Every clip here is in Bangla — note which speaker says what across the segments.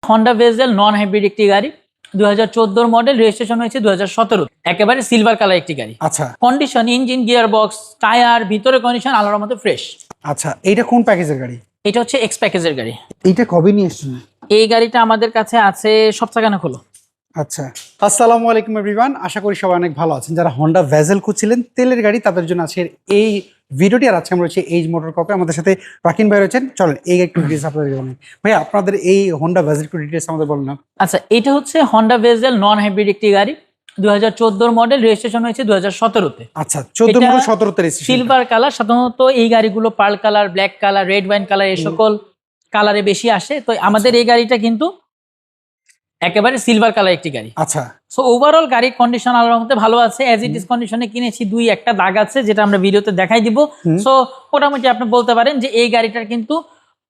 Speaker 1: হন্ডা ভেজেল নন হাইব্রিড একটি গাড়ি 2014 মডেল, রেজিস্ট্রেশন হয়েছে 2017। একেবারে সিলভার কালার একটি গাড়ি।
Speaker 2: আচ্ছা
Speaker 1: condition, engine, gear box, tyre, ভিতরে কন্ডিশন আল্লাহর মতো ফ্রেশ।
Speaker 2: আচ্ছা, এইটা কোন প্যাকেজের গাড়ি?
Speaker 1: এটা হচ্ছে এক্স প্যাকেজের গাড়ি।
Speaker 2: এইটা কবে নিয়ে এসেছেন?
Speaker 1: এই গাড়িটা আমাদের কাছে আছে সপ্তাহখানে হলো।
Speaker 2: আচ্ছা, আসসালামু আলাইকুম এভরিওয়ান, আশা করি সবাই অনেক ভালো আছেন। যারা হন্ডা ভেজেল খুঁজছিলেন তেলের গাড়ি, তাদের জন্য আজকের এই ভিডিওটি। আর আজকে আমরা রয়েছে এইজ মোটর কপে, আমাদের সাথে রাকিন ভাই রয়েছেন। চলেন এই একটু ডিটেলস আপনাদের বলেন। ভাই আপনাদের এই হন্ডা ভেজেল একটু ডিটেলস আমাদের বলেন না।
Speaker 1: আচ্ছা, এটা হচ্ছে হন্ডা ভেজেল নন হাইব্রিড একটি গাড়ি 2014 মডেল, রেজিস্ট্রেশন হয়েছে 2017-তে।
Speaker 2: আচ্ছা, 14 মডেল 17 রেজিস্ট্রেশন।
Speaker 1: Silver colour. সাধারণত এই গাড়িগুলো pearl colour, black colour, red wine colour এই সকল কালারে বেশি আসে। তো আমাদের এই গাড়িটা কিন্তু একেবারে সিলভার কালার একটি গাড়ি।
Speaker 2: আচ্ছা,
Speaker 1: সো ওভারঅল গাড়ির কন্ডিশন আল্লাহর মধ্যে ভালো আছে। অ্যাজ ইট ইজ কন্ডিশনে কিনেছি, দুই একটা দাগ আছে যেটা আমরা ভিডিওতে দেখাই দিব। সো মোটামুটি আপনি বলতে পারেন যে এই গাড়িটার কিন্তু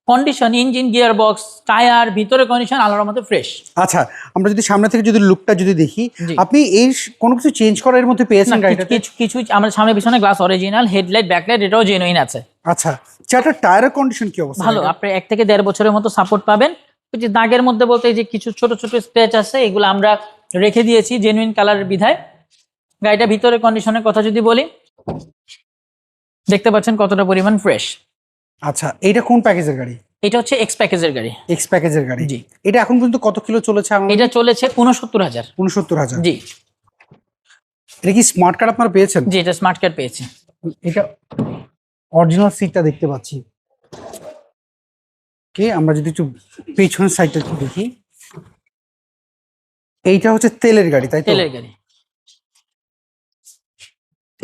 Speaker 1: condition, engine, gear box, tyre, ভিতরে কন্ডিশন আল্লাহর মধ্যে ফ্রেশ।
Speaker 2: আচ্ছা, আমরা যদি সামনে থেকে যদি লুকটা যদি দেখি, আপনি এই কোনো কিছু চেঞ্জ করার মধ্যে পেয়েছেন গাড়িটাতে?
Speaker 1: কিছু আমার সামনে পিছনে গ্লাস অরিজিনাল, হেডলাইট, ব্যাকলাইট এটাও জেনুইন আছে।
Speaker 2: আচ্ছা, চারটা টায়ারের কন্ডিশন কি অবস্থা?
Speaker 1: ভালো, আপনি 1 থেকে 1.5 বছরের মতো সাপোর্ট পাবেন। যে দাগের মধ্যে বলতে এই যে কিছু ছোট ছোট স্ক্র্যাচ আছে, এগুলো আমরা রেখে দিয়েছি জেনুইন কালারের বিধায়। গাড়িটা ভিতরে কন্ডিশনের কথা যদি বলি, দেখতে পাচ্ছেন কতটা পরিমাণ ফ্রেশ।
Speaker 2: আচ্ছা, এইটা কোন প্যাকেজের গাড়ি?
Speaker 1: এটা হচ্ছে এক্স প্যাকেজের গাড়ি।
Speaker 2: এক্স প্যাকেজের গাড়ি,
Speaker 1: জি।
Speaker 2: এটা এখন পর্যন্ত কত কিলো চলেছে?
Speaker 1: এটা চলেছে 69,000।
Speaker 2: 69,000।
Speaker 1: জি।
Speaker 2: এটা কি স্মার্ট কার্ড আপনারা পেয়েছেন?
Speaker 1: জি, এটা স্মার্ট কার্ড পেয়েছি।
Speaker 2: এটা অরিজিনাল সিটটা দেখতে পাচ্ছি। কে আমরা যদি একটু পেছনের সাইডটা একটু দেখি, এইটা হচ্ছে তেলের গাড়ি, তাই তো?
Speaker 1: তেলের গাড়ি।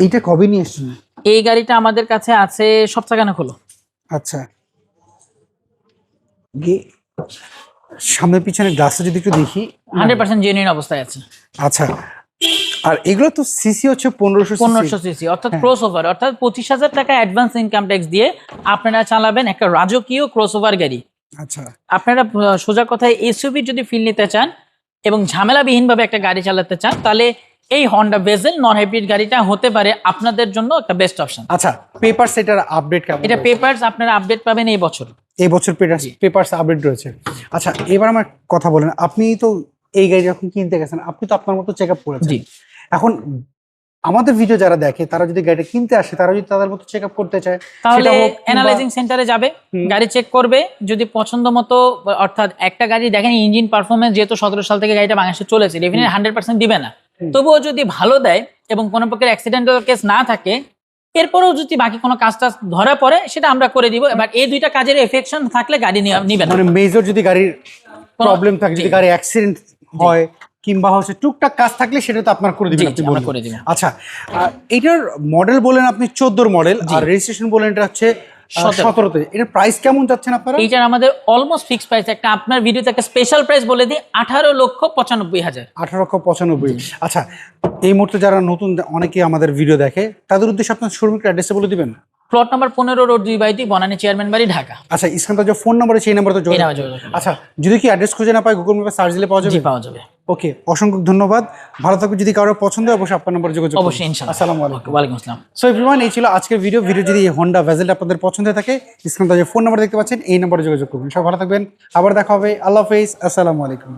Speaker 2: এইটা কবে নিয়ে এসেছেন?
Speaker 1: এই গাড়িটা আমাদের কাছে আছে সপ্তাহখানে হলো।
Speaker 2: আচ্ছা, সামনে পিছনে গ্লাসটা যদি একটু দেখি,
Speaker 1: 100% জেনুইন অবস্থায় আছে।
Speaker 2: আচ্ছা, আর এগুলো তো সিসি হচ্ছে 1500
Speaker 1: সিসি, অর্থাৎ ক্রসওভার, অর্থাৎ 25,000 টাকা অ্যাডভান্স ইনকাম ট্যাক্স দিয়ে আপনারা চালাবেন একটা রাজকীয় ক্রসওভার গাড়ি।
Speaker 2: আচ্ছা,
Speaker 1: আপনারা সোজা কথায় এসইউভি যদি ফিল নিতে চান এবং ঝামেলাবিহীন ভাবে একটা গাড়ি চালাতে চান, তাহলে এই হন্ডা ভেজেল নন হাইব্রিড গাড়িটা হতে পারে আপনাদের জন্য একটা বেস্ট অপশন।
Speaker 2: আচ্ছা, পেপারস এটার আপডেট কেমন?
Speaker 1: এটা পেপারস আপনারা আপডেট পাবেন এই বছর।
Speaker 2: এই বছর পেপারস আপডেট রয়েছে। আচ্ছা, এবার আমার কথা বলেন, আপনি তো এই গাড়ি যখন কিনতে গেছেন, আপনি তো আপনার মতো চেক আপ করেছেন।
Speaker 1: জি।
Speaker 2: এখন আমাদের ভিডিও যারা দেখে, তারা যদি গাড়িটা কিনতে আসে, তারা যদি তাদের মতো চেক আপ করতে চায়,
Speaker 1: তাহলে অ্যানালাইজিং সেন্টারে যাবে, গাড়ি চেক করবে। যদি পছন্দ মতো, অর্থাৎ একটা গাড়ি দেখেন ইঞ্জিন পারফরমেন্স, যেহেতু 17 সাল থেকে গাড়িটা বাংলাদেশে চলেছে, ডেফিনেটলি 100% দিবে না। তবুও যদি ভালো দেয় এবং কোনো প্রকার অ্যাক্সিডেন্টাল কেস না থাকে, এরপরেও যদি বাকি কোনো কাজ টাজ ধরা পড়ে, সেটা আমরা করে দিব। এবার এই দুইটা কাজের এফেকশন থাকলে গাড়ি নিবে না।
Speaker 2: মানে মেজর যদি গাড়ির প্রবলেম থাকে, যদি গাড়ি অ্যাক্সিডেন্ট হয় কিংবা হচ্ছে টুকটাক কাজ থাকলে, সেটা তো আপনার করে দিবেন, আপনি
Speaker 1: আমরা করে দিব।
Speaker 2: আচ্ছা, এটার মডেল বলেন আপনি 14 মডেল, আর রেজিস্ট্রেশন বলেন এটা হচ্ছে 17তে। এটার প্রাইস কেমন যাচ্ছেন আপনারা?
Speaker 1: এইটার আমাদের অলমোস্ট ফিক্সড প্রাইস, একটা আপনার ভিডিওতে একটা স্পেশাল প্রাইস বলে দিই, 18,95,000।
Speaker 2: 18,95,000। আচ্ছা, এই মুহূর্তে যারা নতুন অনেকে আমাদের ভিডিও দেখে, তাদের উদ্দেশ্যে আপনার শোরুমের অ্যাড্রেসটা বলে দিবেন।
Speaker 1: Plot number 15 road 2/2, Banani chairman বাড়ি, ঢাকা।
Speaker 2: আচ্ছা, স্ক্রিনে যে ফোন নাম্বার আছে, এই নাম্বারে তো যোগাযোগ। আচ্ছা, যদি কি অ্যাড্রেস খুঁজে না পায়, গুগল ম্যাপে সার্চ দিলে পাওয়া যাবে?
Speaker 1: জি, পাওয়া যাবে।
Speaker 2: ওকে, অসংখ্য ধন্যবাদ, ভালো থাকবে। যদি কারো পছন্দ হয়, অবশ্যই আপনার নাম্বার যোগাযোগ করুন।
Speaker 1: অবশ্যই, ইনশাআল্লাহ।
Speaker 2: আসসালামু আলাইকুম।
Speaker 1: ওয়ালাইকুম আসসালাম।
Speaker 2: সো এভরিওয়ান, এই ছিল আজকের ভিডিও। যদি হন্ডা ভেজেল আপনাদের পছন্দ হয়ে থাকে, স্ক্রিনে যে ফোন নাম্বার দেখতে পাচ্ছেন, এই নাম্বারে যোগাযোগ করুন। সবাই ভালো থাকবেন, আবার দেখা হবে। আল্লাহ হাফেজ, আসসালামু আলাইকুম।